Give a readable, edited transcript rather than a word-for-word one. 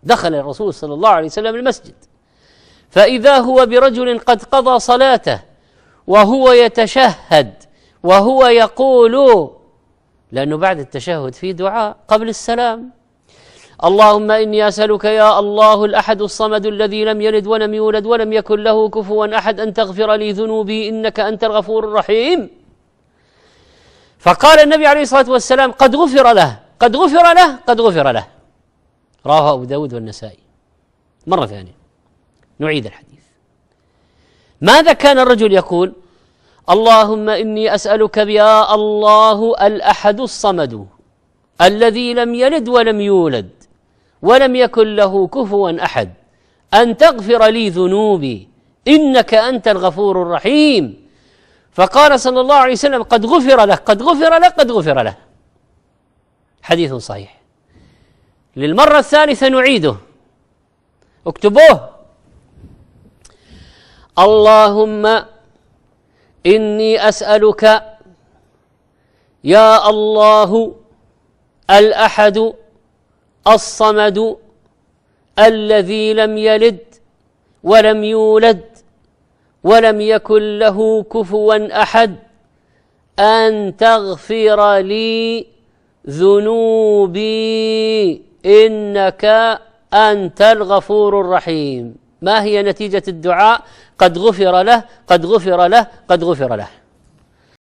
دخل الرسول صلى الله عليه وسلم المسجد فإذا هو برجل قد قضى صلاته وهو يتشهد وهو يقول، لأنه بعد التشهد في دعاء قبل السلام: اللهم إني أسألك يا الله الأحد الصمد الذي لم يلد ولم يولد ولم يكن له كفوا أحد أن تغفر لي ذنوبي إنك أنت الغفور الرحيم. فقال النبي عليه الصلاة والسلام: قد غفر له، قد غفر له، قد غفر له. رواه أبو داود والنسائي. مرة ثانية نعيد الحديث. ماذا كان الرجل يقول؟ اللهم إني أسألك يا الله الأحد الصمد الذي لم يلد ولم يولد ولم يكن له كفوا أحد أن تغفر لي ذنوبي إنك أنت الغفور الرحيم. فقال صلى الله عليه وسلم: قد غفر له، قد غفر له، قد غفر له. حديث صحيح. للمرة الثالثة نعيده، اكتبوه: اللهم إني أسألك يا الله الأحد الصمد الذي لم يلد ولم يولد ولم يكن له كفوا أحد أن تغفر لي ذنوبي إنك أنت الغفور الرحيم. ما هي نتيجة الدعاء؟ قد غفر له، قد غفر له، قد غفر له.